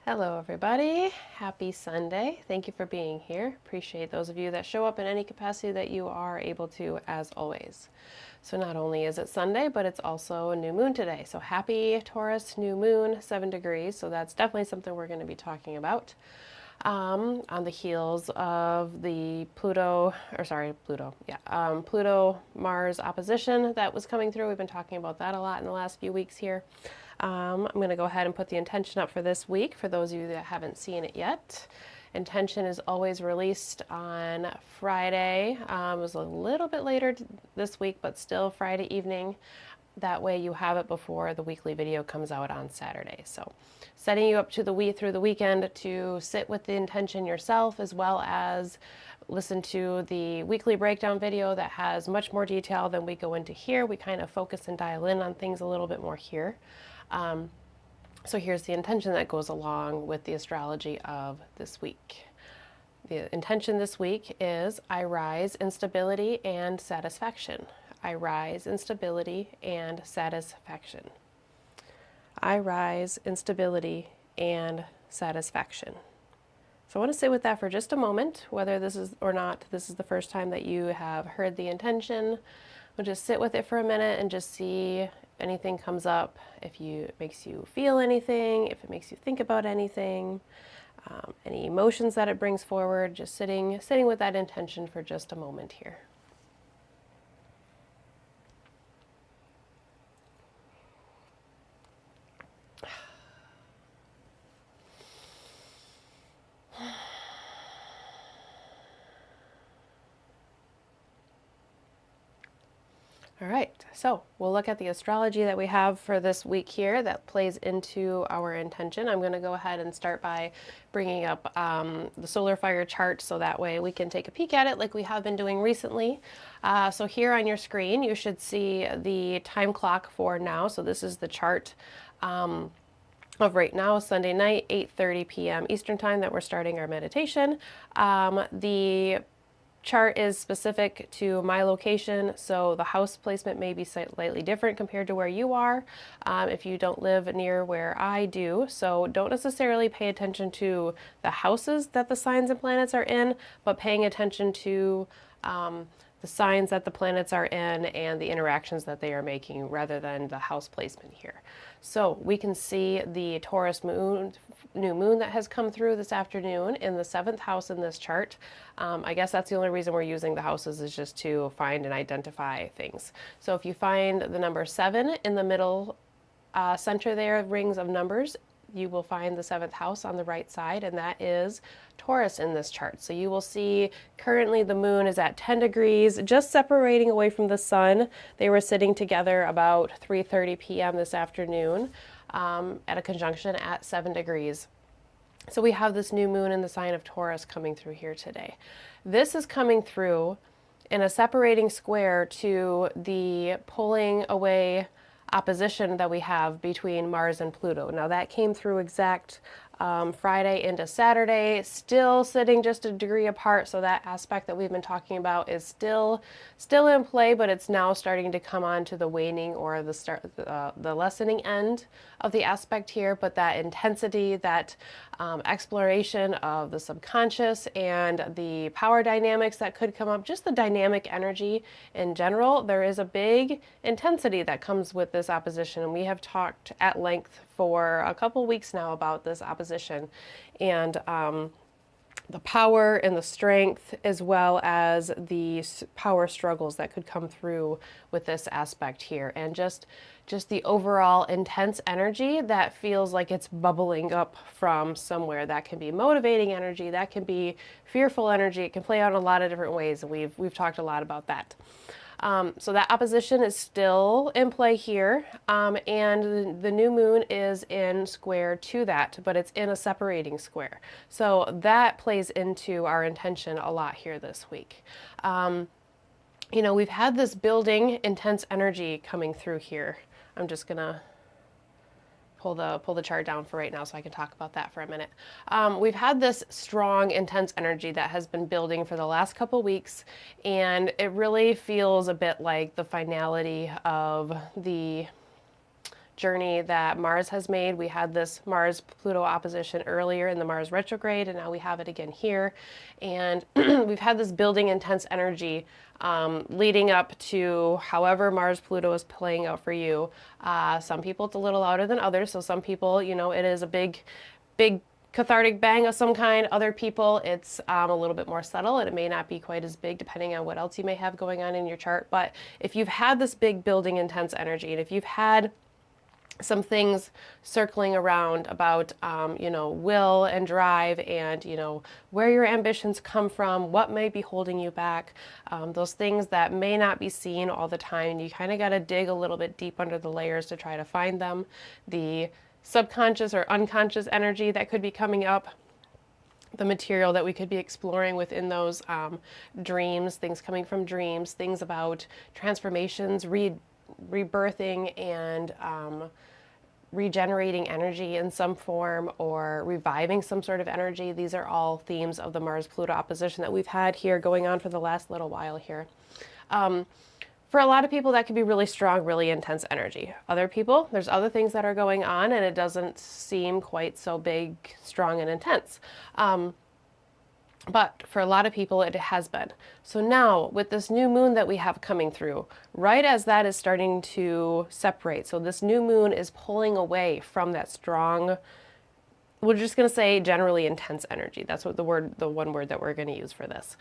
Hello everybody, happy Sunday. Thank you for being here. Appreciate those of you that show up in any capacity that you are able to, as always. So not only is it Sunday, but it's also a new moon today. So happy Taurus new moon, 7 degrees. So that's definitely something we're going to be talking about. On the heels of the Pluto Mars opposition that was coming through. We've been talking about that a lot in the last few weeks here. I'm going to go ahead and put the intention up for this week for those of you that haven't seen it yet. Intention is always released on Friday. It was a little bit later this week, but still Friday evening. That way you have it before the weekly video comes out on Saturday. So setting you up to through the weekend to sit with the intention yourself, as well as listen to the weekly breakdown video that has much more detail than we go into here. We kind of focus and dial in on things a little bit more here. So here's the intention that goes along with the astrology of this week. The intention this week is I rise in stability and satisfaction. I rise in stability and satisfaction. I rise in stability and satisfaction. So I want to sit with that for just a moment, whether this is or not, this is the first time that you have heard the intention. We'll just sit with it for a minute and just see if anything comes up, if it makes you feel anything, if it makes you think about anything, any emotions that it brings forward, just sitting with that intention for just a moment here. All right, so we'll look at the astrology that we have for this week here that plays into our intention. I'm going to go ahead and start by bringing up the solar fire chart so that way we can take a peek at it like we have been doing recently. So here on your screen, you should see the time clock for now. So this is the chart of right now, Sunday night, 8:30 p.m. Eastern time that we're starting our meditation. The chart is specific to my location, so the house placement may be slightly different compared to where you are if you don't live near where I do. So don't necessarily pay attention to the houses that the signs and planets are in, but paying attention to the signs that the planets are in and the interactions that they are making rather than the house placement here. So we can see the Taurus new moon that has come through this afternoon in the 7th house in this chart. I guess that's the only reason we're using the houses is just to find and identify things. So if you find the number 7 in the middle center there, rings of numbers, you will find the 7th house on the right side, and that is Taurus in this chart. So you will see currently the moon is at 10 degrees, just separating away from the sun. They were sitting together about 3:30 p.m. this afternoon at a conjunction at 7 degrees. So we have this new moon in the sign of Taurus coming through here today. This is coming through in a separating square to the pulling away opposition that we have between Mars and Pluto. Now that came through exact Friday into Saturday, still sitting just a degree apart, so that aspect that we've been talking about is still in play, but it's now starting to come on to the waning or the lessening end of the aspect here. But that intensity, that exploration of the subconscious and the power dynamics that could come up, just the dynamic energy in general, there is a big intensity that comes with this opposition, and we have talked at length for a couple weeks now about this opposition and the power and the strength, as well as the power struggles that could come through with this aspect here, and just the overall intense energy that feels like it's bubbling up from somewhere. That can be motivating energy, that can be fearful energy, it can play out in a lot of different ways, and we've talked a lot about that. So that opposition is still in play here, and the new moon is in square to that, but it's in a separating square. So that plays into our intention a lot here this week. You know, we've had this building intense energy coming through here. I'm just gonna pull the chart down for right now so I can talk about that for a minute. We've had this strong, intense energy that has been building for the last couple weeks, and it really feels a bit like the finality of the journey that Mars has made. We had this Mars-Pluto opposition earlier in the Mars retrograde, and now we have it again here. And we've had this building intense energy leading up to however Mars-Pluto is playing out for you. Some people it's a little louder than others, so some people, you know, it is a big cathartic bang of some kind. Other people, it's a little bit more subtle, and it may not be quite as big depending on what else you may have going on in your chart. But if you've had this big building intense energy, and if you've had some things circling around about, you know, will and drive and, you know, where your ambitions come from, what may be holding you back, those things that may not be seen all the time. You kind of got to dig a little bit deep under the layers to try to find them. The subconscious or unconscious energy that could be coming up, the material that we could be exploring within those dreams, things coming from dreams, things about transformations, rebirthing and regenerating energy in some form or reviving some sort of energy. These are all themes of the Mars-Pluto opposition that we've had here going on for the last little while here. For a lot of people, that could be really strong, really intense energy. Other people, there's other things that are going on and it doesn't seem quite so big, strong, and intense. But for a lot of people, it has been. So now, with this new moon that we have coming through, right as that is starting to separate, so this new moon is pulling away from that strong, we're just going to say generally intense energy. That's what the one word that we're going to use for this.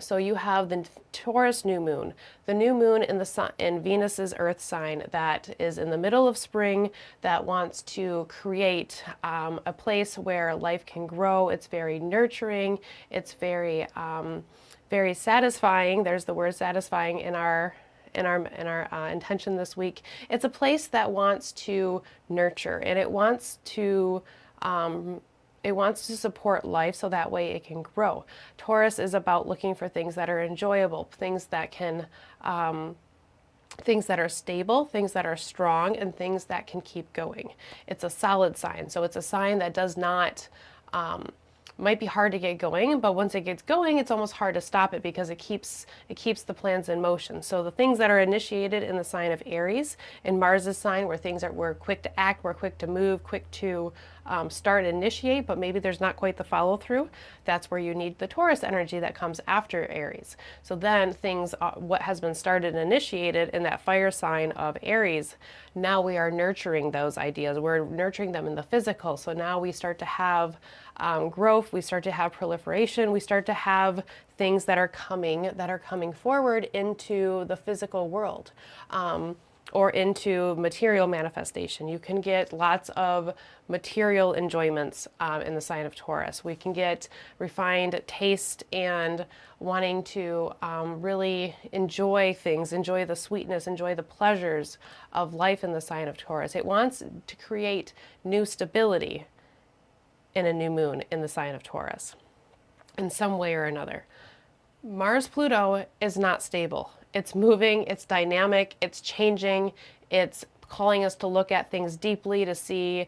So you have the Taurus new moon, the new moon in the sun, in Venus's Earth sign that is in the middle of spring, that wants to create a place where life can grow. It's very nurturing. It's very, very satisfying. There's the word satisfying in our intention this week. It's a place that wants to nurture, and it wants to support life so that way it can grow. Taurus is about looking for things that are enjoyable, things that can, things that are stable, things that are strong, and things that can keep going. It's a solid sign, so it's a sign that does not, might be hard to get going, but once it gets going, it's almost hard to stop it because it keeps the plans in motion. So the things that are initiated in the sign of Aries, in Mars's sign, where things we're quick to act, we're quick to move, quick to start and initiate, but maybe there's not quite the follow through. That's where you need the Taurus energy that comes after Aries. So then things, what has been started and initiated in that fire sign of Aries, now we are nurturing those ideas. We're nurturing them in the physical. So now we start to have growth, we start to have proliferation, we start to have things that are coming forward into the physical world. Or into material manifestation. You can get lots of material enjoyments in the sign of Taurus. We can get refined taste and wanting to really enjoy things, enjoy the sweetness, enjoy the pleasures of life in the sign of Taurus. It wants to create new stability in a new moon in the sign of Taurus in some way or another. Mars-Pluto is not stable. It's moving, it's dynamic, it's changing, it's calling us to look at things deeply to see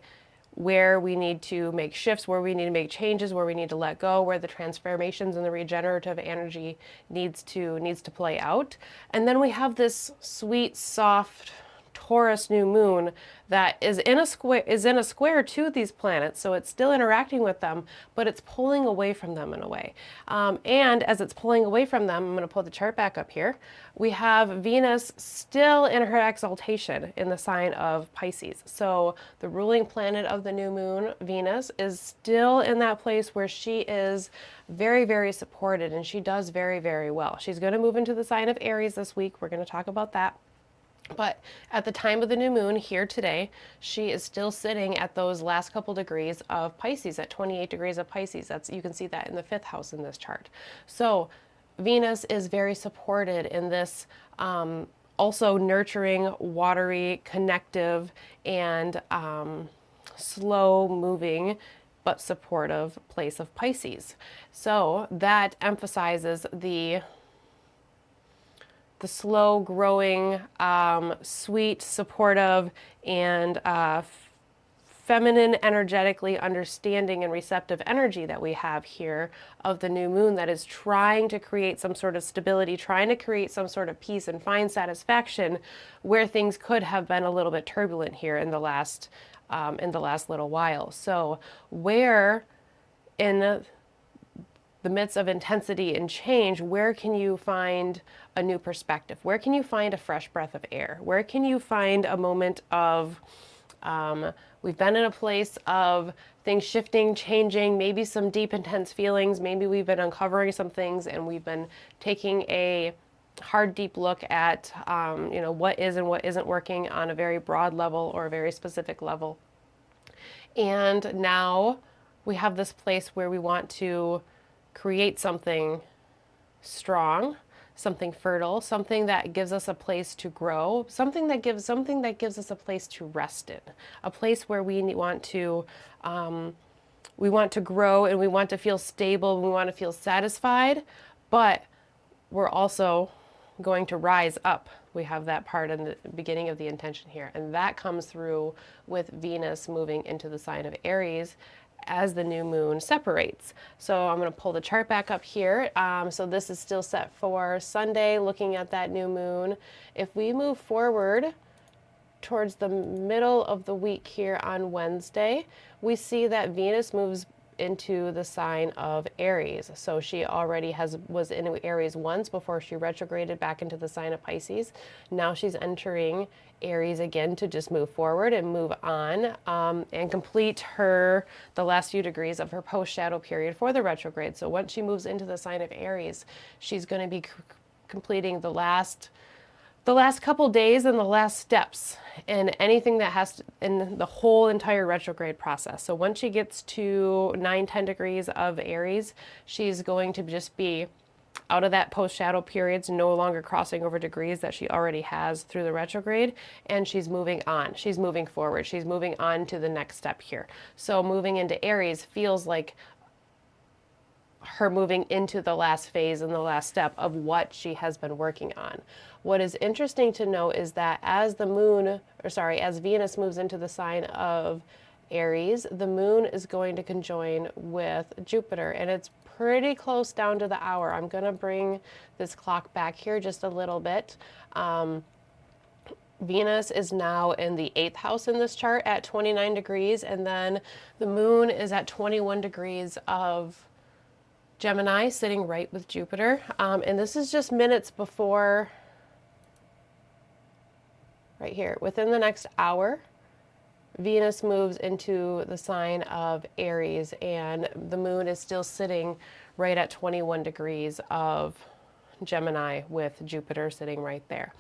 where we need to make shifts, where we need to make changes, where we need to let go, where the transformations and the regenerative energy needs to play out. And then we have this sweet, soft Taurus new moon that is in a square to these planets, so it's still interacting with them, but it's pulling away from them in a way. And as it's pulling away from them, I'm going to pull the chart back up here. We have Venus still in her exaltation in the sign of Pisces. So the ruling planet of the new moon, Venus, is still in that place where she is very, very supported, and she does very, very well. She's going to move into the sign of Aries this week. We're going to talk about that. But at the time of the new moon here today, she is still sitting at those last couple degrees of Pisces, at 28 degrees of Pisces. You can see that in the 5th house in this chart. So Venus is very supported in this also nurturing, watery, connective, and slow moving but supportive place of Pisces. So that emphasizes the slow growing, sweet, supportive, and feminine, energetically understanding and receptive energy that we have here of the new moon that is trying to create some sort of stability, trying to create some sort of peace and find satisfaction where things could have been a little bit turbulent here in the last little while. So where in the midst of intensity and change, where can you find a new perspective? Where can you find a fresh breath of air? Where can you find a moment of, we've been in a place of things shifting, changing, maybe some deep, intense feelings. Maybe we've been uncovering some things and we've been taking a hard, deep look at, what is and what isn't working on a very broad level or a very specific level. And now we have this place where we want to create something strong, something fertile, something that gives us a place to grow, something that gives us a place to rest in, a place where we want to grow and we want to feel stable, we want to feel satisfied, but we're also going to rise up. We have that part in the beginning of the intention here, and that comes through with Venus moving into the sign of Aries as the new moon separates. So I'm going to pull the chart back up here. So this is still set for Sunday, looking at that new moon. If we move forward towards the middle of the week here on Wednesday, we see that Venus moves into the sign of Aries. So she already was in Aries once before she retrograded back into the sign of Pisces. Now she's entering Aries again to just move forward and move on and complete the last few degrees of her post-shadow period for the retrograde. So once she moves into the sign of Aries, she's going to be completing the last couple days and the last steps in anything that has in the whole entire retrograde process. So once she gets to 9-10 degrees of Aries, she's going to just be out of that post-shadow periods, no longer crossing over degrees that she already has through the retrograde, and she's moving on. She's moving forward. She's moving on to the next step here. So moving into Aries feels like her moving into the last phase and the last step of what she has been working on. What is interesting to note is that as Venus moves into the sign of Aries, the moon is going to conjoin with Jupiter, and it's pretty close down to the hour. I'm going to bring this clock back here just a little bit. Venus is now in the 8th house in this chart at 29 degrees, and then the moon is at 21 degrees of Gemini, sitting right with Jupiter. And this is just minutes before, right here, within the next hour, Venus moves into the sign of Aries, and the moon is still sitting right at 21 degrees of Gemini with Jupiter sitting right there.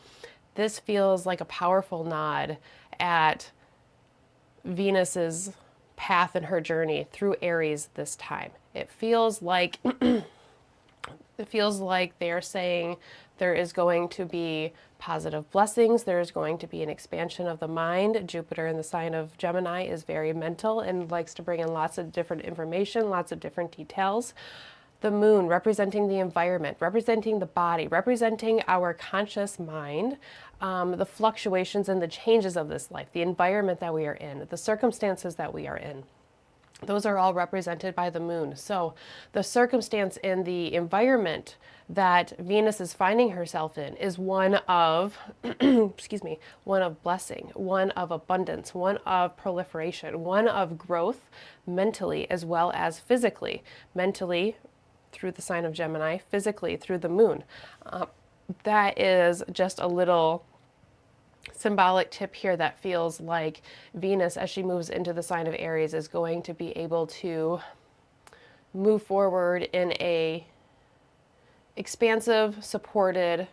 This feels like a powerful nod at Venus's path in her journey through Aries this time. It feels like they're saying there is going to be positive blessings. There is going to be an expansion of the mind. Jupiter in the sign of Gemini is very mental and likes to bring in lots of different information, lots of different details. The moon representing the environment, representing the body, representing our conscious mind, the fluctuations and the changes of this life, the environment that we are in, the circumstances that we are in. Those are all represented by the moon. So the circumstance and the environment that Venus is finding herself in is one of, one of blessing, one of abundance, one of proliferation, one of growth mentally as well as physically. Mentally through the sign of Gemini, physically through the moon. That is just a little symbolic tip here that feels like Venus, as she moves into the sign of Aries, is going to be able to move forward in a expansive, supported,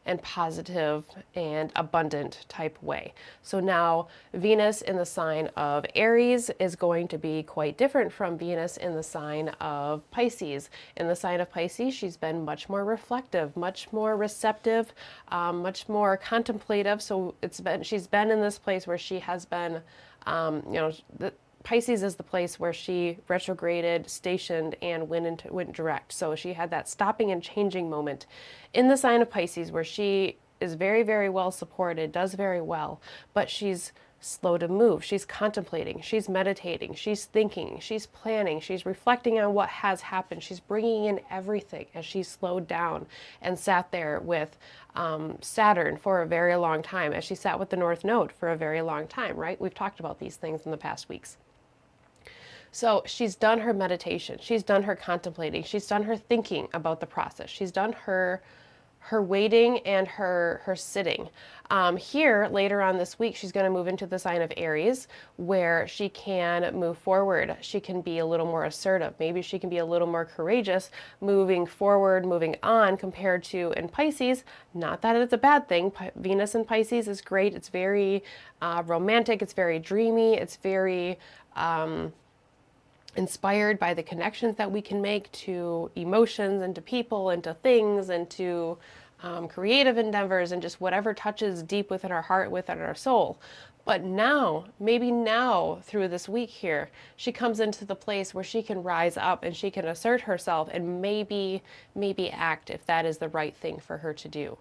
and positive and abundant type way. So now Venus in the sign of Aries is going to be quite different from Venus in the sign of Pisces. In the sign of Pisces, she's been much more reflective, much more receptive, much more contemplative. So she's been in this place where she has been, Pisces is the place where she retrograded, stationed, and went direct. So she had that stopping and changing moment in the sign of Pisces where she is very, very well supported, does very well, but she's slow to move. She's contemplating, she's meditating, she's thinking, she's planning, she's reflecting on what has happened. She's bringing in everything as she slowed down and sat there with Saturn for a very long time, as she sat with the North Node for a very long time, right? We've talked about these things in the past weeks. So she's done her meditation, she's done her contemplating, she's done her thinking about the process, she's done her waiting and her sitting. Here, later on this week, she's going to move into the sign of Aries, where she can move forward. She can be a little more assertive. Maybe she can be a little more courageous, moving forward, moving on, compared to in Pisces. Not that it's a bad thing. Venus in Pisces is great. It's very romantic. It's very dreamy. It's very inspired by the connections that we can make to emotions and to people and to things and to creative endeavors and just whatever touches deep within our heart, within our soul. But now, maybe now through this week here, she comes into the place where she can rise up and she can assert herself and maybe act if that is the right thing for her to do.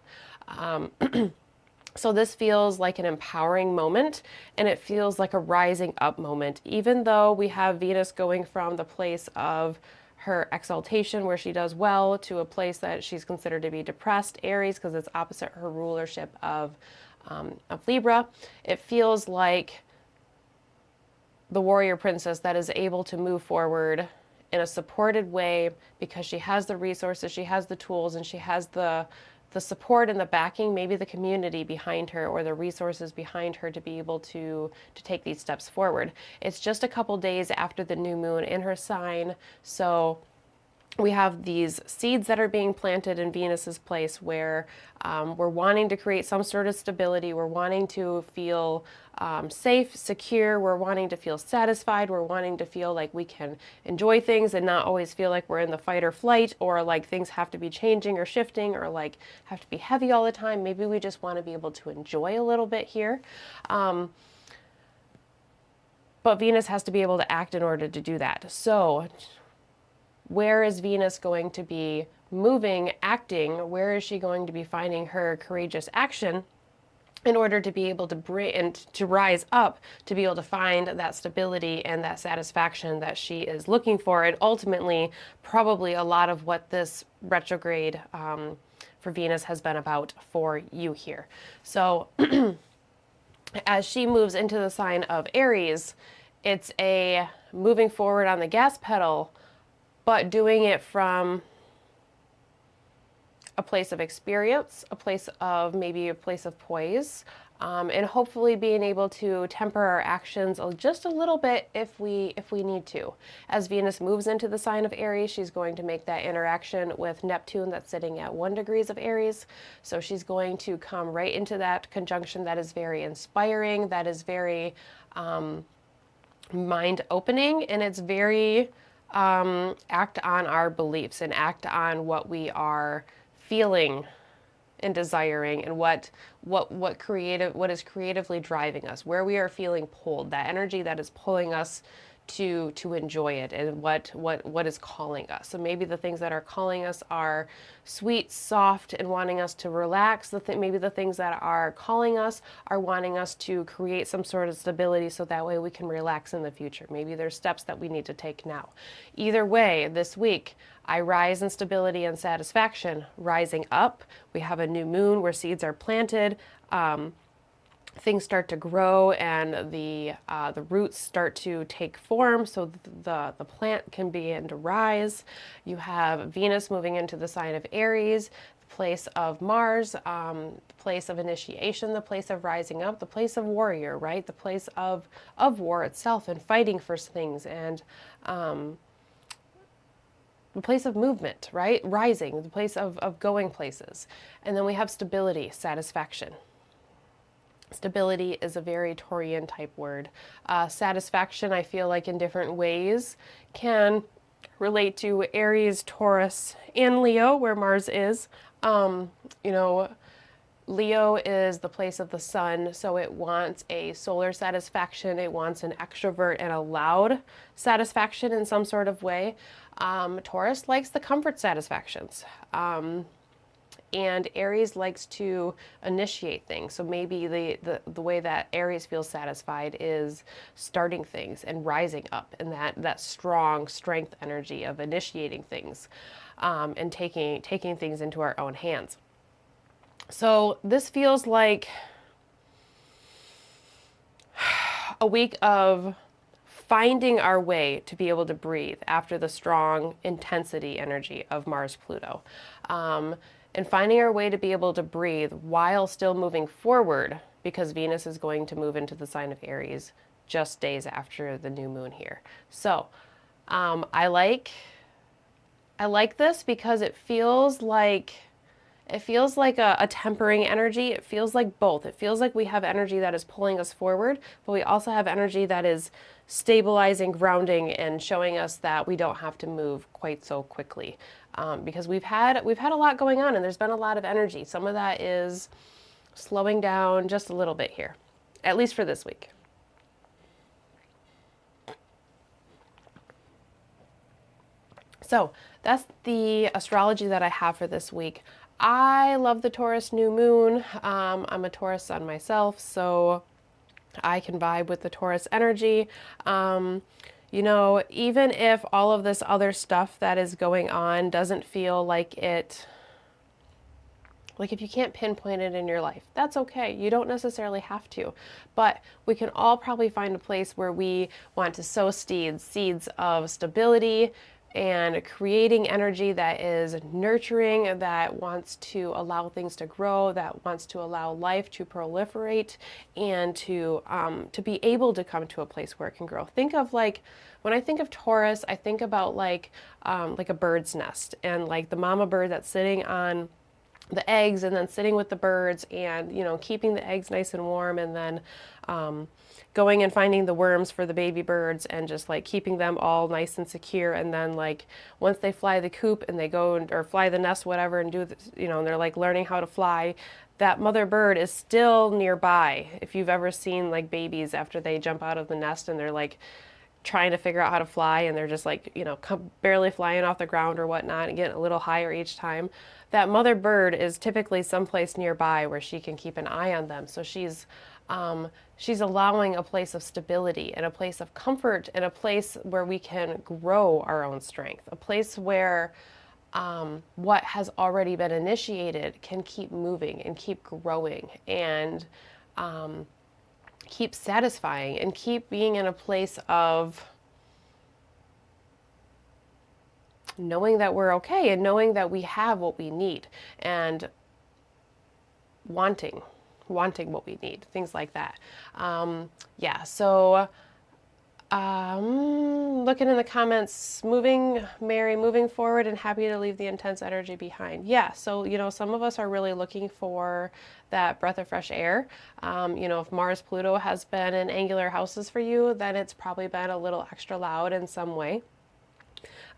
So this feels like an empowering moment, and it feels like a rising up moment, even though we have Venus going from the place of her exaltation where she does well to a place that she's considered to be depressed, Aries, because it's opposite her rulership of Libra. It feels like the warrior princess that is able to move forward in a supported way because she has the resources, she has the tools, and she has the support and the backing, maybe the community behind her or the resources behind her to be able to take these steps forward. It's just a couple days after the new moon in her sign, so we have these seeds that are being planted in Venus's place where we're wanting to create some sort of stability. We're wanting to feel safe, secure. We're wanting to feel satisfied. We're wanting to feel like we can enjoy things and not always feel like we're in the fight or flight, or like things have to be changing or shifting, or like have to be heavy all the time. Maybe we just want to be able to enjoy a little bit here. But Venus has to be able to act in order to do that. So where is Venus going to be moving, acting? Where is she going to be finding her courageous action in order to be able to bring and to rise up, to be able to find that stability and that satisfaction that she is looking for? And ultimately, probably a lot of what this retrograde for Venus has been about for you here. So as she moves into the sign of Aries, it's a moving forward on the gas pedal, but doing it from a place of experience, a place of maybe a place of poise, and hopefully being able to temper our actions just a little bit if we need to. As Venus moves into the sign of Aries, she's going to make that interaction with Neptune that's sitting at 1 degree of Aries. So she's going to come right into that conjunction that is very inspiring, that is very mind-opening, and it's very act on our beliefs and act on what we are feeling and desiring, and what is creatively driving us, where we are feeling pulled, that energy that is pulling us to enjoy it, and what is calling us. So maybe the things that are calling us are sweet, soft, and wanting us to relax. Maybe the things that are calling us are wanting us to create some sort of stability so that way we can relax in the future. Maybe there's steps that we need to take now. Either way, this week, I rise in stability and satisfaction. Rising up, we have a new moon where seeds are planted. Things start to grow and the roots start to take form, so the plant can begin to rise. You have Venus moving into the sign of Aries, the place of Mars, the place of initiation, the place of rising up, the place of warrior, right? The place of war itself and fighting for things, and the place of movement, right? Rising, the place of going places. And then we have stability, satisfaction. Stability is a very Taurian type word. Satisfaction, I feel like in different ways, can relate to Aries, Taurus, and Leo, where Mars is. Leo is the place of the sun, so it wants a solar satisfaction. It wants an extrovert and a loud satisfaction in some sort of way. Taurus likes the comfort satisfactions. and Aries likes to initiate things. So maybe the way that Aries feels satisfied is starting things and rising up, and that strong strength energy of initiating things, and taking things into our own hands. So this feels like a week of finding our way to be able to breathe after the strong intensity energy of Mars Pluto, and finding our way to be able to breathe while still moving forward, because Venus is going to move into the sign of Aries just days after the new moon here. So I like this because it feels like a tempering energy. It feels like both. It feels like we have energy that is pulling us forward, but we also have energy that is stabilizing, grounding, and showing us that we don't have to move quite so quickly, because we've had a lot going on, and there's been a lot of energy. Some of that is slowing down just a little bit here, at least for this week. So that's the astrology that I have for this week. I love the Taurus new moon. I'm a Taurus sun myself, so I can vibe with the Taurus energy. You know, even if all of this other stuff that is going on doesn't feel like it, like if you can't pinpoint it in your life, that's okay. You don't necessarily have to. But we can all probably find a place where we want to sow seeds of stability and creating energy that is nurturing, that wants to allow things to grow, that wants to allow life to proliferate, and to be able to come to a place where it can grow. Think of, like, when I think of Taurus, I think about like a bird's nest, and like the mama bird that's sitting on the eggs and then sitting with the birds, and, you know, keeping the eggs nice and warm, and then going and finding the worms for the baby birds and just like keeping them all nice and secure. And then like once they fly the coop and they go or fly the nest, whatever, and do this, you know, and they're like learning how to fly, that mother bird is still nearby. If you've ever seen like babies after they jump out of the nest and they're like trying to figure out how to fly, and they're just like, you know, barely flying off the ground or whatnot and getting a little higher each time, that mother bird is typically someplace nearby where she can keep an eye on them. So she's allowing a place of stability and a place of comfort and a place where we can grow our own strength, a place where what has already been initiated can keep moving and keep growing and keep satisfying and keep being in a place of knowing that we're okay and knowing that we have what we need and wanting what we need, things like that. Yeah, so looking in the comments, moving forward and happy to leave the intense energy behind. Yeah, so, you know, some of us are really looking for that breath of fresh air. You know, if Mars Pluto has been in angular houses for you, then it's probably been a little extra loud in some way.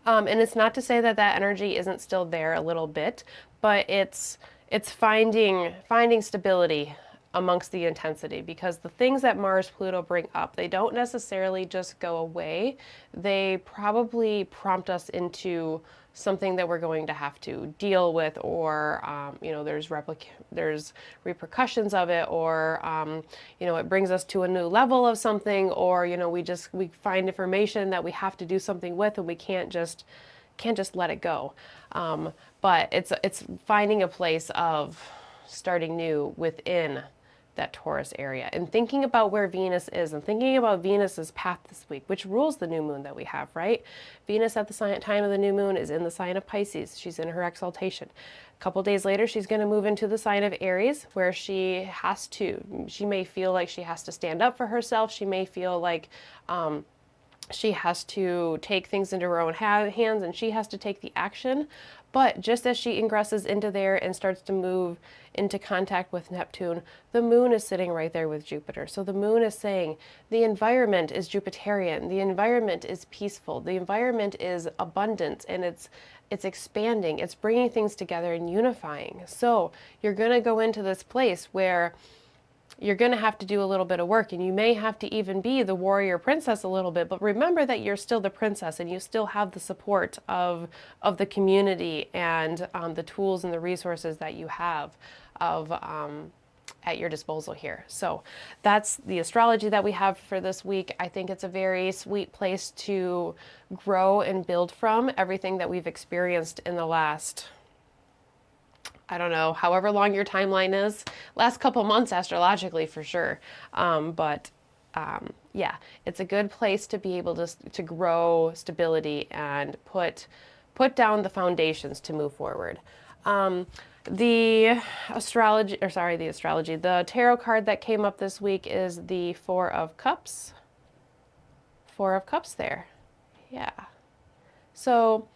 And it's not to say that that energy isn't still there a little bit, but it's finding stability amongst the intensity, because the things that Mars Pluto bring up, they don't necessarily just go away. They probably prompt us into something that we're going to have to deal with, or you know, there's repercussions of it, or you know, it brings us to a new level of something, or, you know, we find information that we have to do something with, and we can't just let it go. But it's finding a place of starting new within that Taurus area, and thinking about where Venus is, and thinking about Venus's path this week, which rules the new moon that we have, right? Venus at the time of the new moon is in the sign of Pisces. She's in her exaltation. A couple days later, she's going to move into the sign of Aries, where she may feel like she has to stand up for herself. She may feel like she has to take things into her own hands, and she has to take the action. But just as she ingresses into there and starts to move into contact with Neptune, the moon is sitting right there with Jupiter. So the moon is saying the environment is Jupiterian, the environment is peaceful, the environment is abundant, and it's expanding, it's bringing things together and unifying. So you're going to go into this place where you're going to have to do a little bit of work, and you may have to even be the warrior princess a little bit, but remember that you're still the princess and you still have the support of the community and the tools and the resources that you have of at your disposal here. So that's the astrology that we have for this week. I think it's a very sweet place to grow and build from everything that we've experienced in the last, I don't know, however long your timeline is, last couple months astrologically for sure. Yeah, it's a good place to be able to grow stability and put down the foundations to move forward. The tarot card that came up this week is the Four of Cups. Four of Cups there. Yeah. So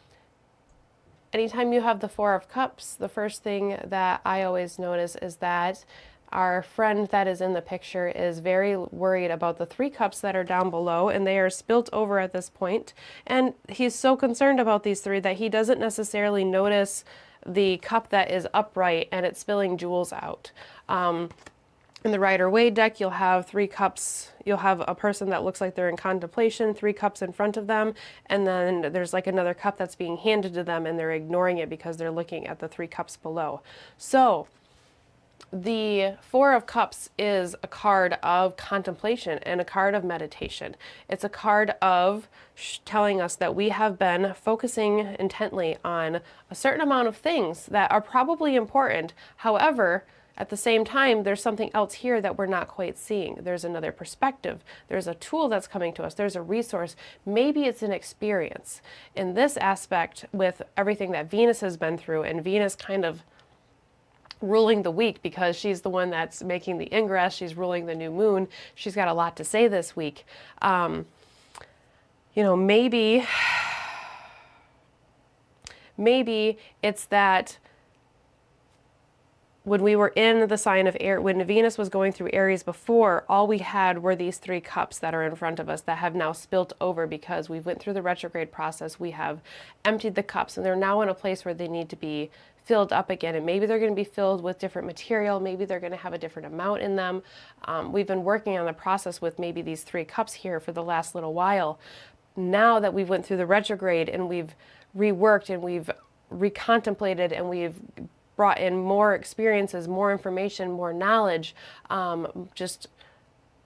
anytime you have the Four of Cups, the first thing that I always notice is that our friend that is in the picture is very worried about the Three Cups that are down below, and they are spilt over at this point. And he's so concerned about these three that he doesn't necessarily notice the cup that is upright and it's spilling jewels out. In the Rider-Waite deck, you'll have three cups. You'll have a person that looks like they're in contemplation, three cups in front of them, and then there's like another cup that's being handed to them and they're ignoring it because they're looking at the three cups below. So the Four of Cups is a card of contemplation and a card of meditation. It's a card of telling us that we have been focusing intently on a certain amount of things that are probably important. However, at the same time, there's something else here that we're not quite seeing. There's another perspective. There's a tool that's coming to us. There's a resource. Maybe it's an experience. In this aspect, with everything that Venus has been through, and Venus kind of ruling the week because she's the one that's making the ingress, she's ruling the new moon, she's got a lot to say this week. Maybe it's that when we were in the sign of Aries, when Venus was going through Aries before, all we had were these three cups that are in front of us that have now spilt over because we went through the retrograde process. We have emptied the cups and they're now in a place where they need to be filled up again. And maybe they're going to be filled with different material. Maybe they're going to have a different amount in them. We've been working on the process with maybe these three cups here for the last little while. Now that we've went through the retrograde and we've reworked and we've recontemplated and we've brought in more experiences, more information, more knowledge, just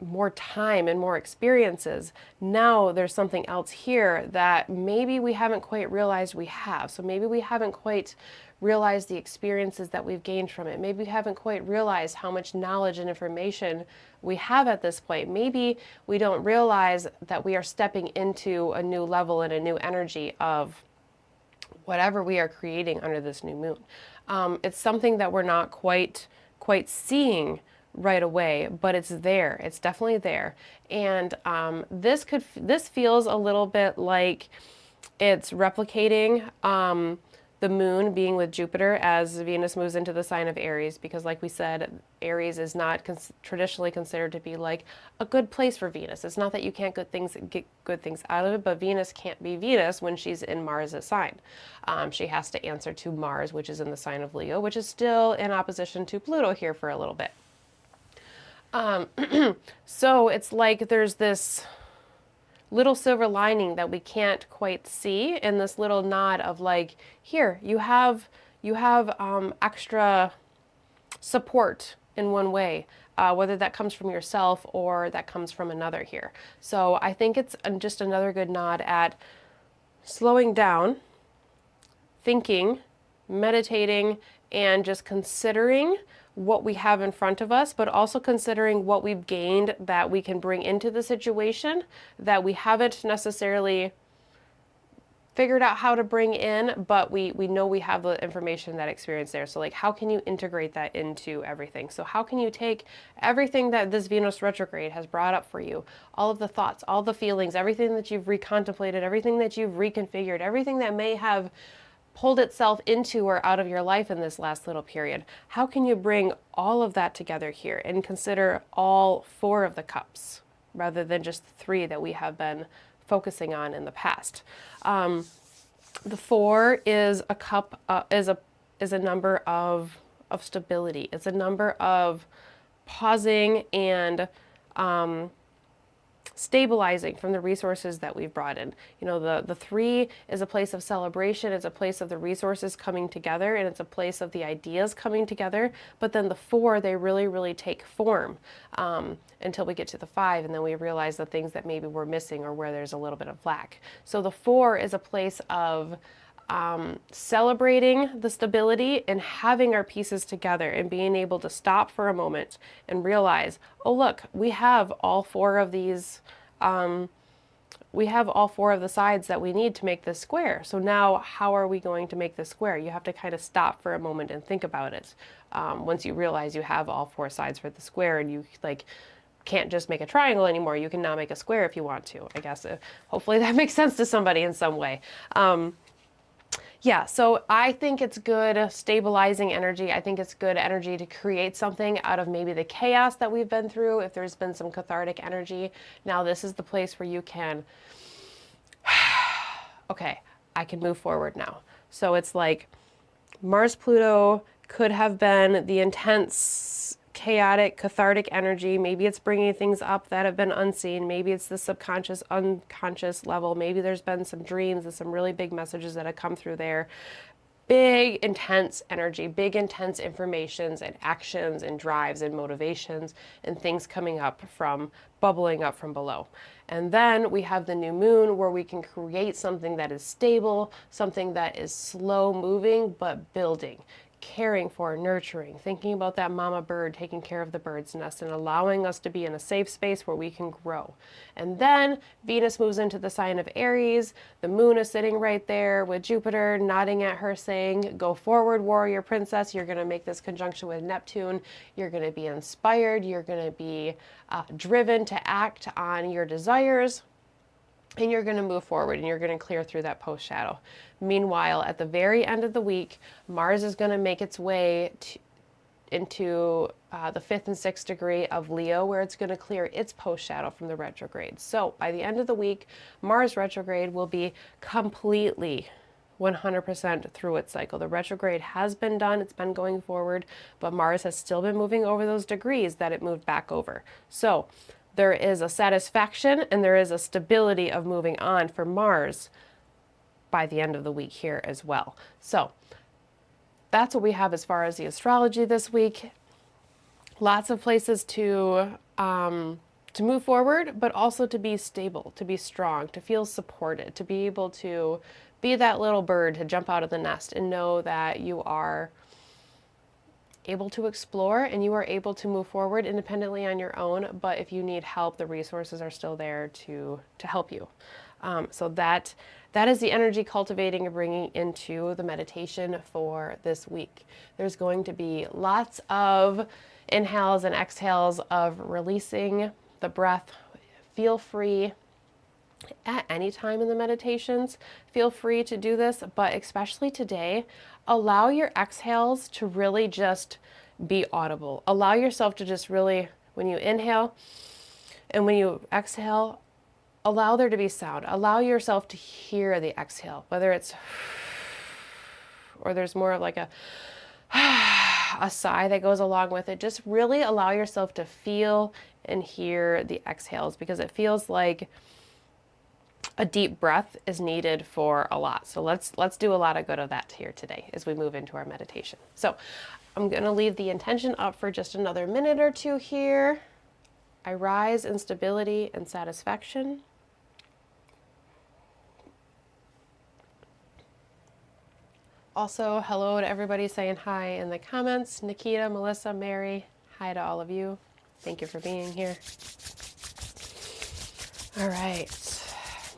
more time and more experiences. Now there's something else here that maybe we haven't quite realized we have. So maybe we haven't quite realized the experiences that we've gained from it. Maybe we haven't quite realized how much knowledge and information we have at this point. Maybe we don't realize that we are stepping into a new level and a new energy of whatever we are creating under this new moon. It's something that we're not quite seeing right away, but it's there. It's definitely there. And this feels a little bit like it's replicating the moon being with Jupiter as Venus moves into the sign of Aries, because like we said, Aries is not traditionally considered to be like a good place for Venus. It's not that you can't get good things out of it, but Venus can't be Venus when she's in Mars' sign. She has to answer to Mars, which is in the sign of Leo, which is still in opposition to Pluto here for a little bit. So it's like there's this little silver lining that we can't quite see in this little nod of like, here, you have extra support in one way, whether that comes from yourself or that comes from another here. So I think it's just another good nod at slowing down, thinking, meditating, and just considering what we have in front of us, but also considering what we've gained that we can bring into the situation that we haven't necessarily figured out how to bring in, but we know we have the information, that experience there. So like, how can you integrate that into everything? So how can you take everything that this Venus retrograde has brought up for you, all of the thoughts, all the feelings, everything that you've recontemplated, everything that you've reconfigured, everything that may have pulled itself into or out of your life in this last little period. How can you bring all of that together here and consider all four of the cups rather than just the three that we have been focusing on in the past? The four is a cup, is a number of stability. It's a number of pausing and stabilizing from the resources that we've brought in. You know, the 3 is a place of celebration. It's a place of the resources coming together, and it's a place of the ideas coming together. But then the 4, they really, really take form until we get to the 5, and then we realize the things that maybe we're missing or where there's a little bit of lack. So the 4 is a place of celebrating the stability and having our pieces together and being able to stop for a moment and realize, oh look, we have all 4 of these, we have all 4 of the sides that we need to make this square. So now how are we going to make this square? You have to kind of stop for a moment and think about it. Once you realize you have all 4 sides for the square, and you like can't just make a triangle anymore, you can now make a square if you want to, I guess. Hopefully that makes sense to somebody in some way. Yeah, so I think it's good stabilizing energy. I think it's good energy to create something out of maybe the chaos that we've been through. If there's been some cathartic energy, now this is the place where you can, okay, I can move forward now. So it's like Mars-Pluto could have been the intense, chaotic, cathartic energy. Maybe it's bringing things up that have been unseen. Maybe it's the subconscious, unconscious level. Maybe there's been some dreams and some really big messages that have come through there. Big, intense energy, big, intense informations and actions and drives and motivations and things coming up from, bubbling up from below. And then we have the new moon where we can create something that is stable, something that is slow moving, but building, caring for, nurturing, thinking about that mama bird, taking care of the bird's nest and allowing us to be in a safe space where we can grow. And then Venus moves into the sign of Aries. The moon is sitting right there with Jupiter nodding at her saying, go forward, warrior princess. You're going to make this conjunction with Neptune. You're going to be inspired. You're going to be driven to act on your desires. And you're going to move forward and you're going to clear through that post shadow. Meanwhile, at the very end of the week, Mars is going to make its way into the 5th and 6th degree of Leo, where it's going to clear its post shadow from the retrograde. So by the end of the week, Mars retrograde will be completely 100% through its cycle. The retrograde has been done, it's been going forward, but Mars has still been moving over those degrees that it moved back over. So there is a satisfaction and there is a stability of moving on for Mars by the end of the week here as well. So that's what we have as far as the astrology this week. Lots of places to move forward, but also to be stable, to be strong, to feel supported, to be able to be that little bird to jump out of the nest and know that you are able to explore and you are able to move forward independently on your own, but if you need help, the resources are still there to help you. So that is the energy cultivating and bringing into the meditation for this week. There's going to be lots of inhales and exhales of releasing the breath. Feel free at any time in the meditations, feel free to do this, but especially today, allow your exhales to really just be audible. Allow yourself to just really, when you inhale and when you exhale, allow there to be sound. Allow yourself to hear the exhale, whether it's, or there's more of like a sigh that goes along with it. Just really allow yourself to feel and hear the exhales, because it feels like a deep breath is needed for a lot. So let's do a lot of good of that here today as we move into our meditation. So I'm going to leave the intention up for just another minute or two here. I rise in stability and satisfaction. Also, hello to everybody saying hi in the comments. Nikita, Melissa, Mary, hi to all of you. Thank you for being here. All right.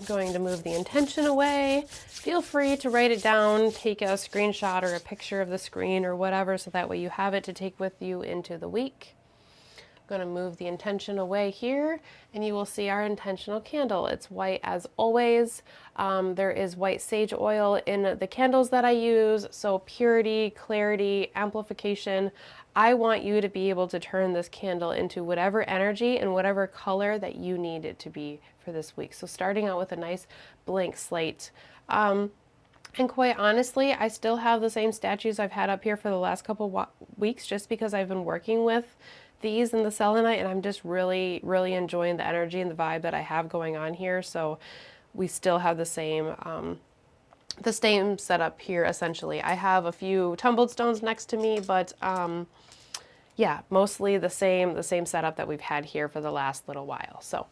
I'm going to move the intention away. Feel free to write it down, take a screenshot or a picture of the screen or whatever, so that way you have it to take with you into the week. I'm going to move the intention away here, and you will see our intentional candle. It's white as always. There is white sage oil in the candles that I use, so purity, clarity, amplification. I want you to be able to turn this candle into whatever energy and whatever color that you need it to be for this week. So starting out with a nice blank slate. And quite honestly, I still have the same statues I've had up here for the last couple weeks, just because I've been working with these and the selenite, and I'm just really, really enjoying the energy and the vibe that I have going on here. So we still have the same setup here essentially. I have a few tumbled stones next to me, but yeah, mostly the same setup that we've had here for the last little while. So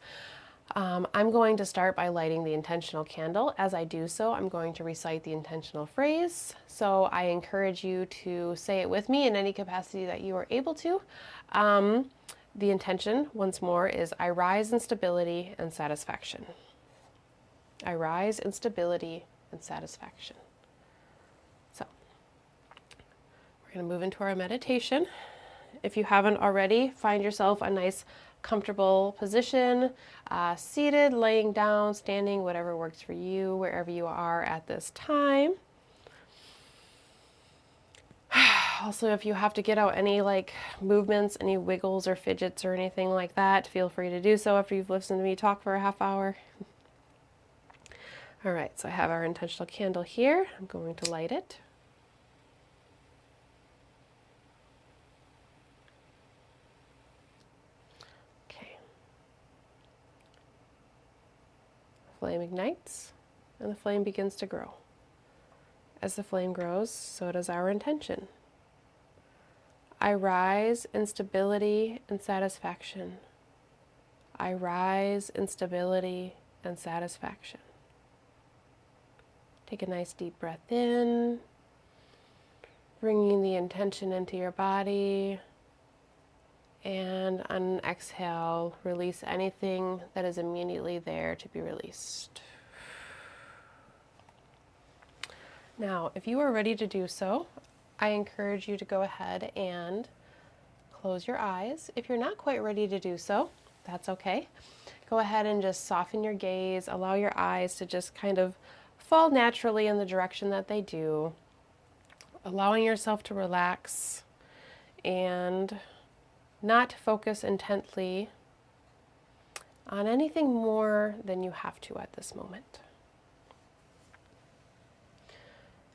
I'm going to start by lighting the intentional candle. As I do so, I'm going to recite the intentional phrase. So I encourage you to say it with me in any capacity that you are able to. The intention, once more, is I rise in stability and satisfaction. I rise in stability and satisfaction. So we're going to move into our meditation. If you haven't already, find yourself a nice comfortable position, seated, laying down, standing, whatever works for you, wherever you are at this time. Also, if you have to get out any like movements, any wiggles or fidgets or anything like that, feel free to do so after you've listened to me talk for a half hour. All right, so I have our intentional candle here. I'm going to light it. Okay. Flame ignites, and the flame begins to grow. As the flame grows, so does our intention. I rise in stability and satisfaction. I rise in stability and satisfaction. Take a nice deep breath in, bringing the intention into your body, and on an exhale, release anything that is immediately there to be released. Now, if you are ready to do so, I encourage you to go ahead and close your eyes. If you're not quite ready to do so, that's okay. Go ahead and just soften your gaze, allow your eyes to just kind of fall naturally in the direction that they do, allowing yourself to relax and not focus intently on anything more than you have to at this moment.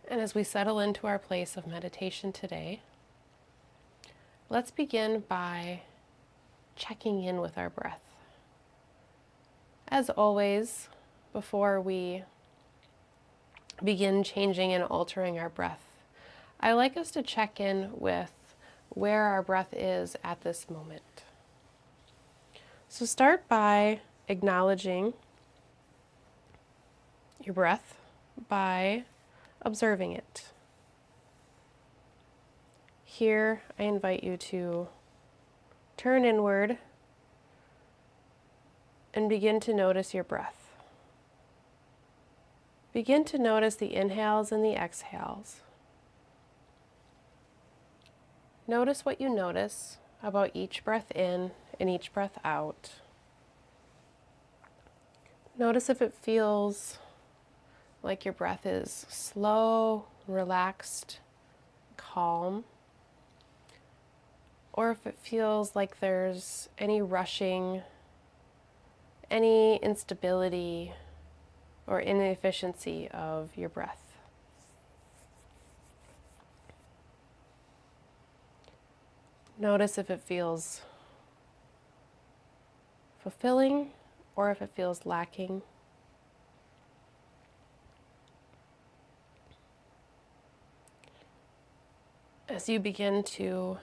And as we settle into our place of meditation today, let's begin by checking in with our breath. As always, before we begin changing and altering our breath, I like us to check in with where our breath is at this moment. So start by acknowledging your breath by observing it. Here, I invite you to turn inward and begin to notice your breath. Begin to notice the inhales and the exhales. Notice what you notice about each breath in and each breath out. Notice if it feels like your breath is slow, relaxed, calm, or if it feels like there's any rushing, any instability, or inefficiency of your breath. Notice if it feels fulfilling or if it feels lacking. As you begin to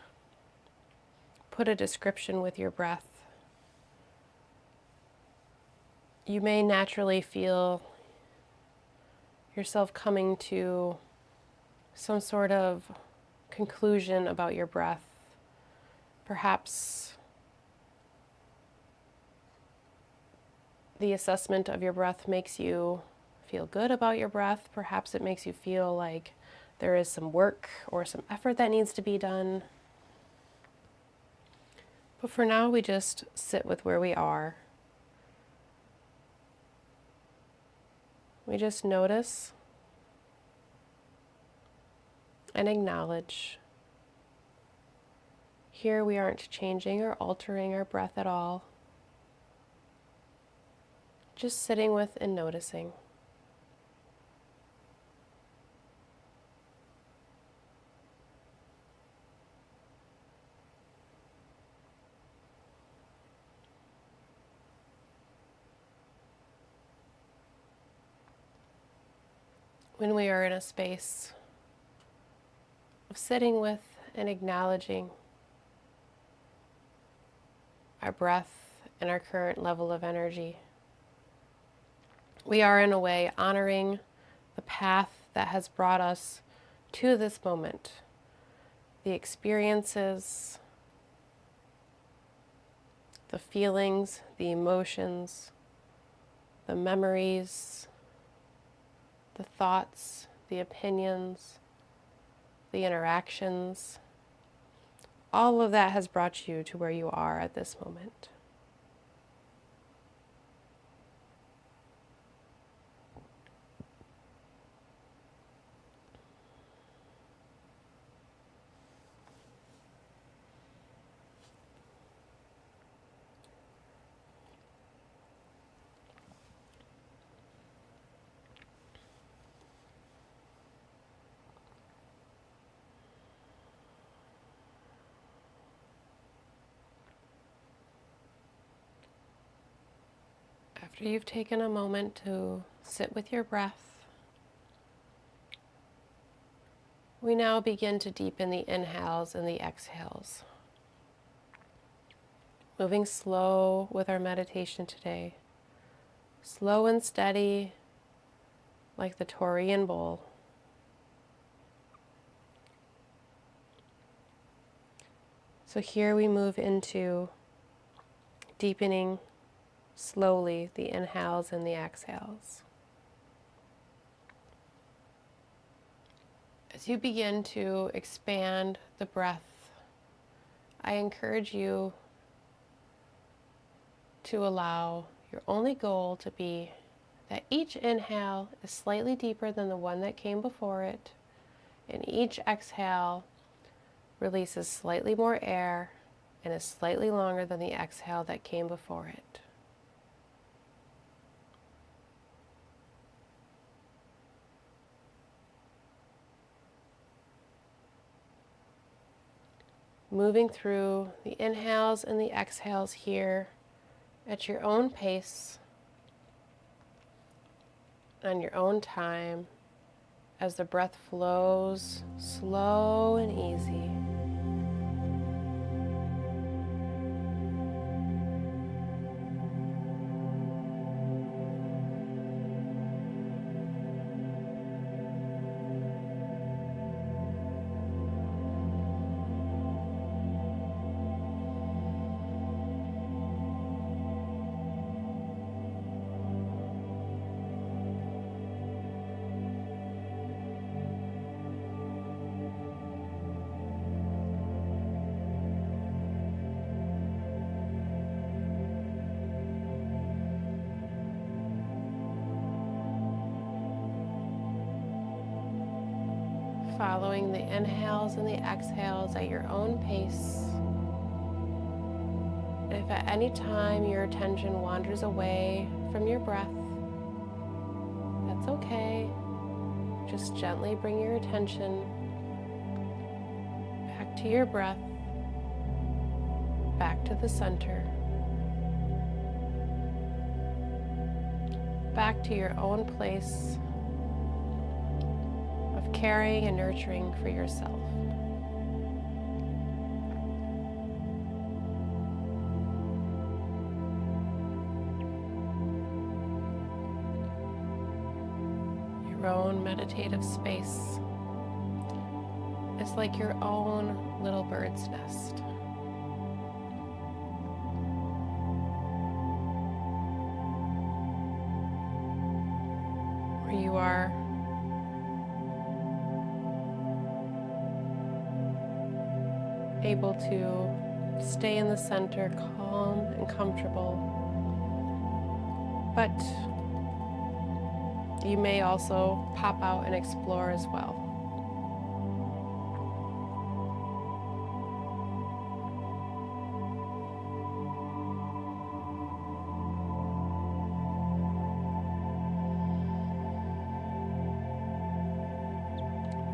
put a description with your breath, you may naturally feel yourself coming to some sort of conclusion about your breath. Perhaps the assessment of your breath makes you feel good about your breath. Perhaps it makes you feel like there is some work or some effort that needs to be done. But for now, we just sit with where we are. We just notice and acknowledge. Here we aren't changing or altering our breath at all. Just sitting with and noticing. when we are in a space of sitting with and acknowledging our breath and our current level of energy, we are in a way honoring the path that has brought us to this moment, the experiences, the feelings, the emotions, the memories, the thoughts, the opinions, the interactions. All of that has brought you to where you are at this moment. After you've taken a moment to sit with your breath, we now begin to deepen the inhales and the exhales. Moving slow with our meditation today, slow and steady like the Taurian bowl. So here we move into deepening slowly the inhales and the exhales. As you begin to expand the breath, I encourage you to allow your only goal to be that each inhale is slightly deeper than the one that came before it, and each exhale releases slightly more air and is slightly longer than the exhale that came before it. Moving through the inhales and the exhales here at your own pace, on your own time, as the breath flows slow and easy. Following the inhales and the exhales at your own pace. If at any time your attention wanders away from your breath, that's okay. Just gently bring your attention back to your breath, back to the center, back to your own place of caring and nurturing for yourself. Your own meditative space is like your own little bird's nest. Where you are able to stay in the center, calm and comfortable. But you may also pop out and explore as well.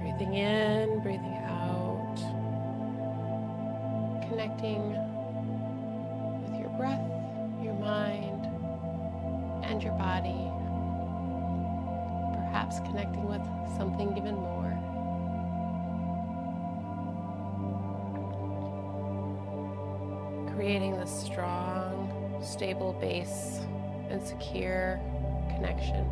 Breathing in, breathing out, connecting with your breath, your mind, and your body. perhaps connecting with something even more. Creating this strong, stable base and secure connection.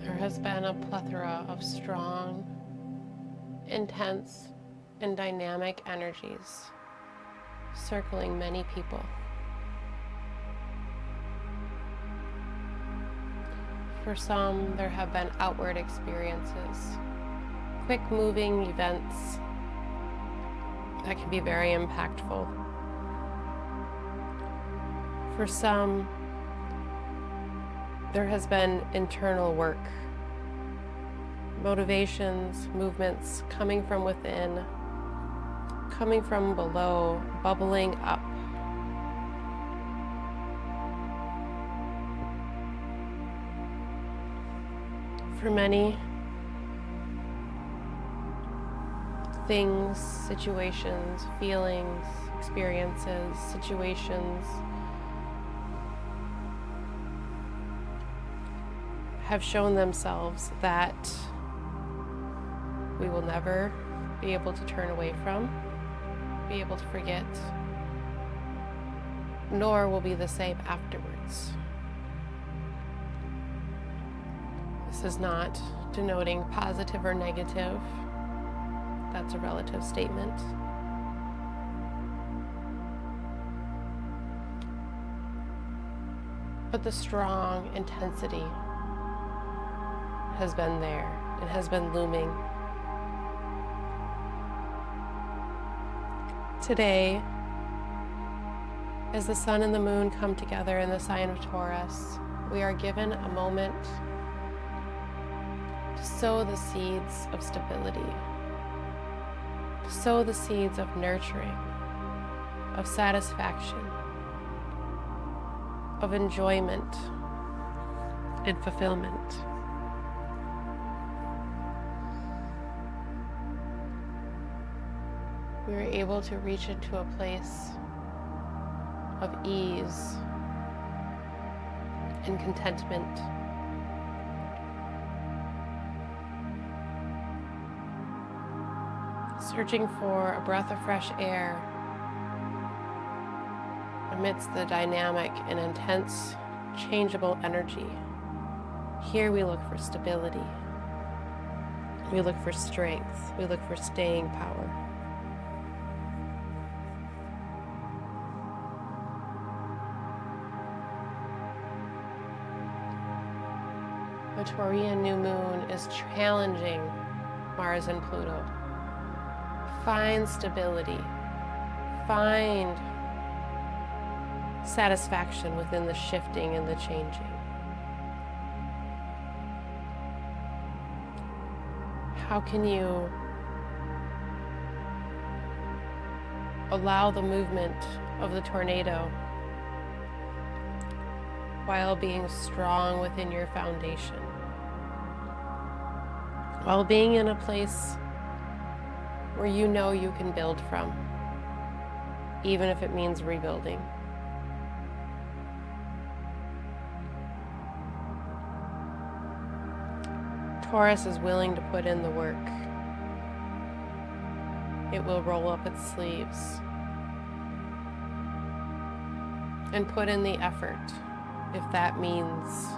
There has been a plethora of strong, intense, and dynamic energies circling many people. For some, there have been outward experiences, quick-moving events that can be very impactful. For some, there has been internal work, motivations, movements coming from within, coming from below, bubbling up. For many, things, situations, feelings, experiences, situations have shown themselves that we will never be able to turn away from, be able to forget, nor will be the same afterwards. This is not denoting positive or negative. That's a relative statement. But the strong intensity has been there and has been looming. Today, as the sun and the moon come together in the sign of Taurus, we are given a moment to sow the seeds of stability, to sow the seeds of nurturing, of satisfaction, of enjoyment and fulfillment. We are able to reach into a place of ease and contentment. Searching for a breath of fresh air amidst the dynamic and intense, changeable energy. Here we look for stability. We look for strength. We look for staying power. The Taurian new moon is challenging Mars and Pluto. Find stability. Find satisfaction within the shifting and the changing. How can you allow the movement of the tornado while being strong within your foundation? While being in a place where you know you can build from, even if it means rebuilding. Taurus is willing to put in the work. It will roll up its sleeves and put in the effort, if that means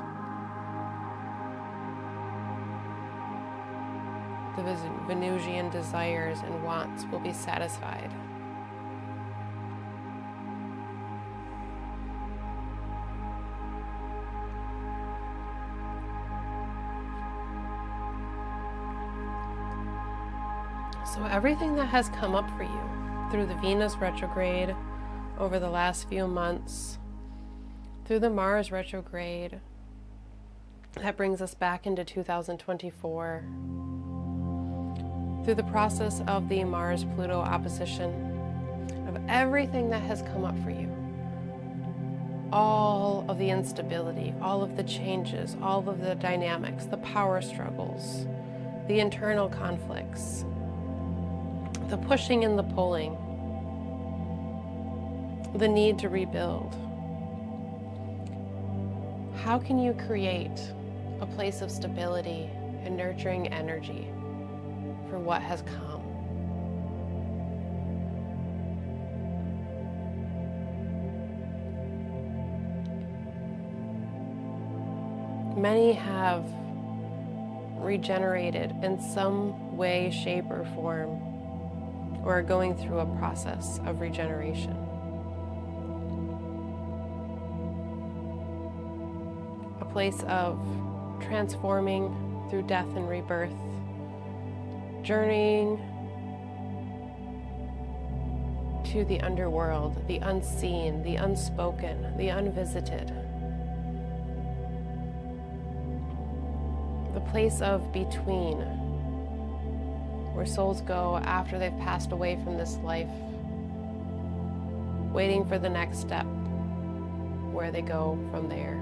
the Venusian desires and wants will be satisfied. So everything that has come up for you through the Venus retrograde over the last few months, through the Mars retrograde, that brings us back into 2024, through the process of the Mars-Pluto opposition, of everything that has come up for you, all of the instability, all of the changes, all of the dynamics, the power struggles, the internal conflicts, the pushing and the pulling, the need to rebuild. How can you create a place of stability and nurturing energy for what has come? Many have regenerated in some way, shape, or form, or are going through a process of regeneration. A place of transforming through death and rebirth, journeying to the underworld, the unseen, the unspoken, the unvisited. The place of between, where souls go after they've passed away from this life, waiting for the next step, where they go from there.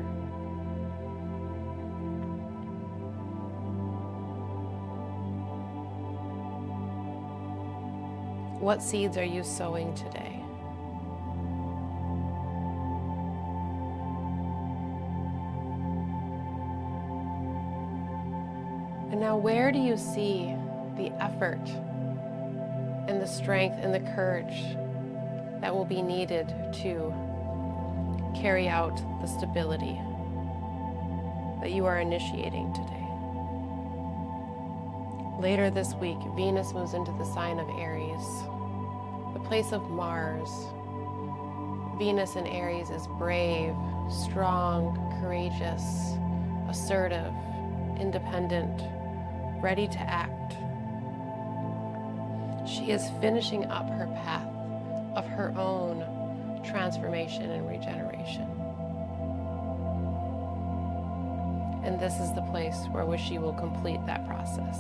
What seeds are you sowing today? And now, where do you see the effort and the strength and the courage that will be needed to carry out the stability that you are initiating today? Later this week, Venus moves into the sign of Aries, the place of Mars. Venus in Aries is brave, strong, courageous, assertive, independent, ready to act. She is finishing up her path of her own transformation and regeneration. And this is the place where she will complete that process.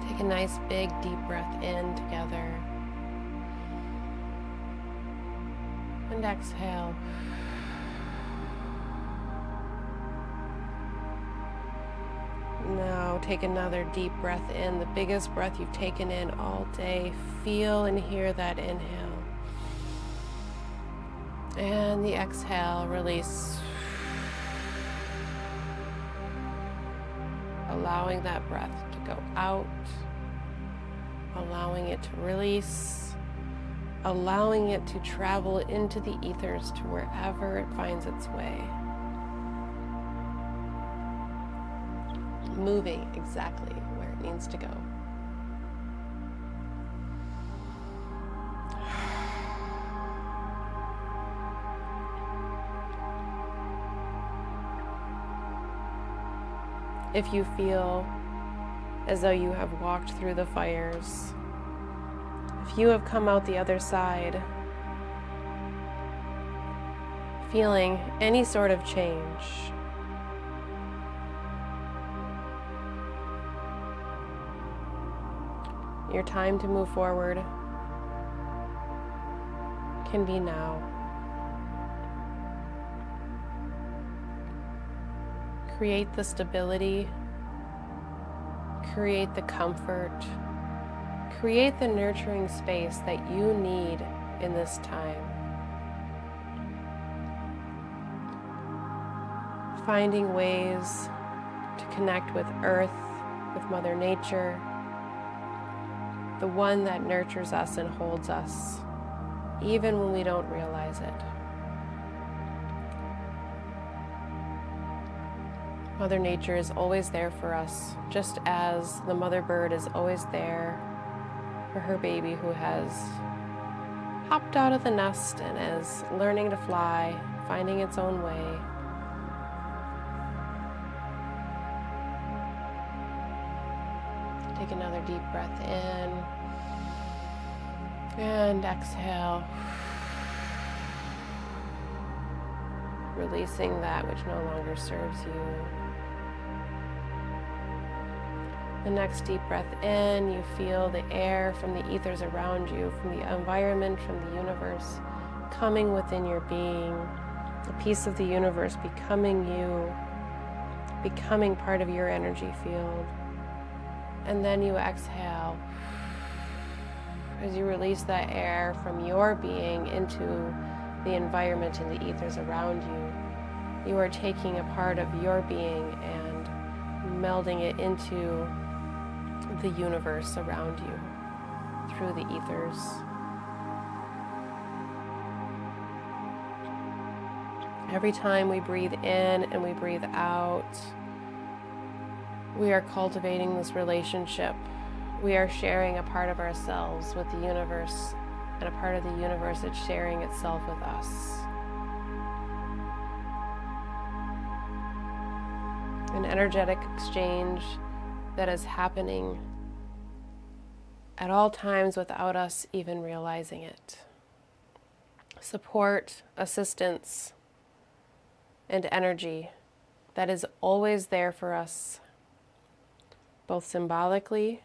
Take a nice big deep breath in together. And exhale. Now take another deep breath in, the biggest breath you've taken in all day. Feel and hear that inhale. And the exhale, release. Allowing that breath to go out, allowing it to release, allowing it to travel into the ethers to wherever it finds its way, moving exactly where it needs to go. If you feel as though you have walked through the fires, if you have come out the other side feeling any sort of change, your time to move forward can be now. Create the stability, create the comfort, create the nurturing space that you need in this time. Finding ways to connect with Earth, with Mother Nature, the one that nurtures us and holds us, even when we don't realize it. Mother Nature is always there for us, just as the mother bird is always there for her baby who has hopped out of the nest and is learning to fly, finding its own way. Take another deep breath in and exhale, releasing that which no longer serves you. The next deep breath in, you feel the air from the ethers around you, from the environment, from the universe, coming within your being, a piece of the universe becoming you, becoming part of your energy field. And then you exhale as you release that air from your being into the environment and the ethers around you. You are taking a part of your being and melding it into the universe around you through the ethers. Every time we breathe in and we breathe out, we are cultivating this relationship. We are sharing a part of ourselves with the universe, and a part of the universe is sharing itself with us. An energetic exchange that is happening at all times without us even realizing it. Support, assistance, and energy that is always there for us, both symbolically,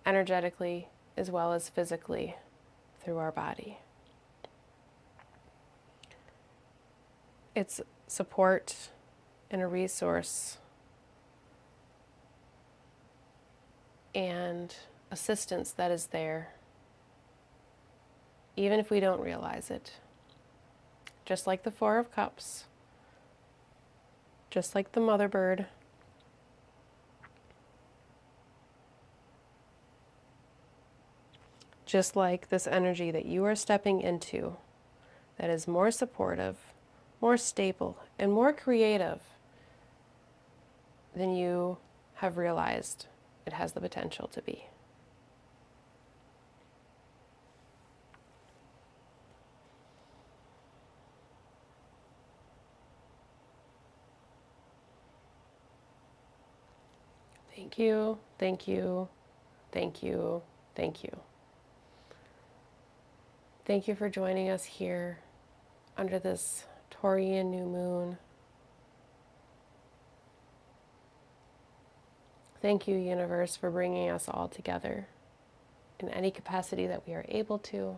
energetically, as well as physically through our body. It's support and a resource and assistance that is there, even if we don't realize it. Just like the Four of Cups, just like the mother bird, just like this energy that you are stepping into that is more supportive, more stable, and more creative than you have realized it has the potential to be. Thank you, thank you, thank you, thank you. Thank you for joining us here under this Taurian new moon. Thank you, universe, for bringing us all together in any capacity that we are able to.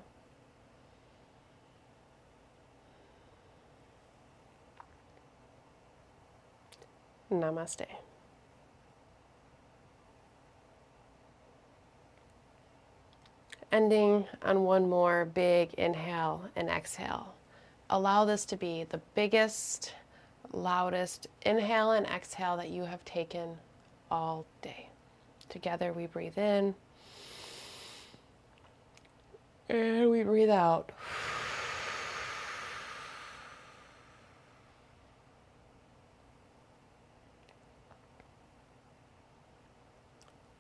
Namaste. Ending on one more big inhale and exhale. Allow this to be the biggest, loudest inhale and exhale that you have taken all day. Together we breathe in And we breathe out.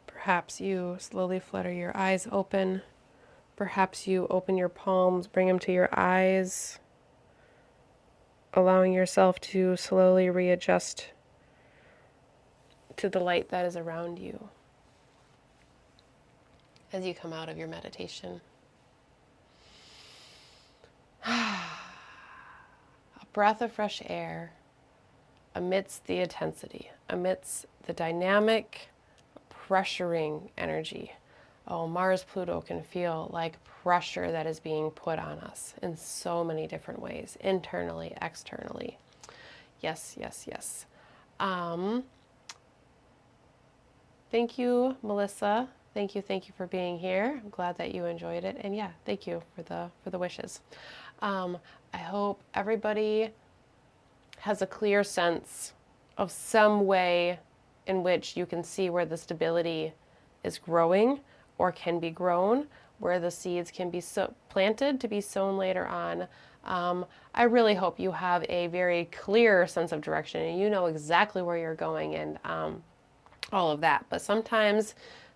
Perhaps you slowly flutter your eyes open. Perhaps you open your palms, bring them to your eyes, allowing yourself to slowly readjust to the light that is around you as you come out of your meditation. A breath of fresh air amidst the intensity, amidst the dynamic, pressuring energy. Oh, Mars Pluto can feel like pressure that is being put on us in so many different ways, internally, externally. Yes, yes, yes. Thank you, Melissa. Thank you for being here. I'm glad that you enjoyed it. And yeah, thank you for the wishes. I hope everybody has a clear sense of some way in which you can see where the stability is growing or can be grown, where the seeds can be planted to be sown later on. I really hope you have a very clear sense of direction and you know exactly where you're going and all of that. But sometimes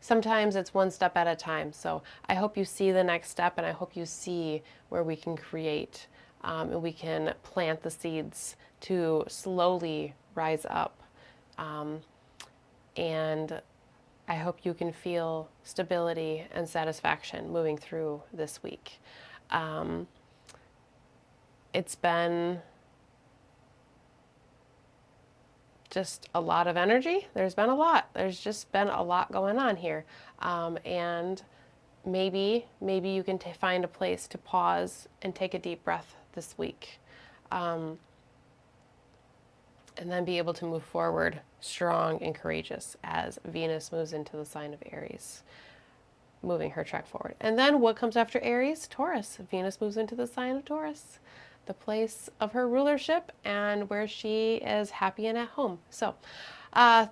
it's one step at a time. So I hope you see the next step and I hope you see where we can create and we can plant the seeds to slowly rise up. And I hope you can feel stability and satisfaction moving through this week. It's been just a lot of energy. There's been a lot. There's just been a lot going on here. And maybe you can find a place to pause and take a deep breath this week. And then be able to move forward strong and courageous as Venus moves into the sign of Aries, moving her track forward. And then what comes after Aries? Taurus. Venus moves into the sign of Taurus, the place of her rulership and where she is happy and at home. So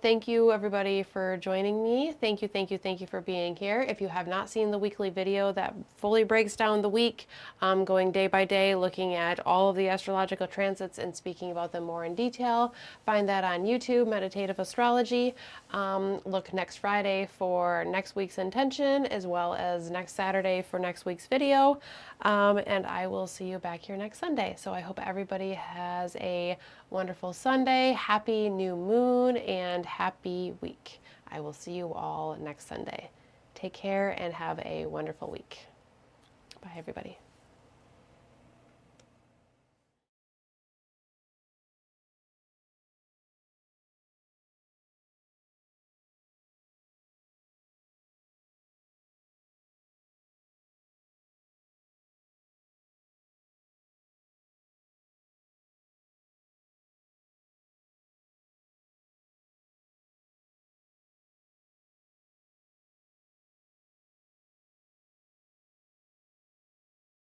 thank you everybody for joining me. Thank you for being here. If you have not seen the weekly video that fully breaks down the week, going day by day, looking at all of the astrological transits and speaking about them more in detail, find that on YouTube, Meditative Astrology. Look next Friday for next week's intention, as well as next Saturday for next week's video. And I will see you back here next Sunday. So I hope everybody has a wonderful Sunday, happy new moon, and happy week. I will see you all next Sunday. Take care and have a wonderful week. Bye, everybody.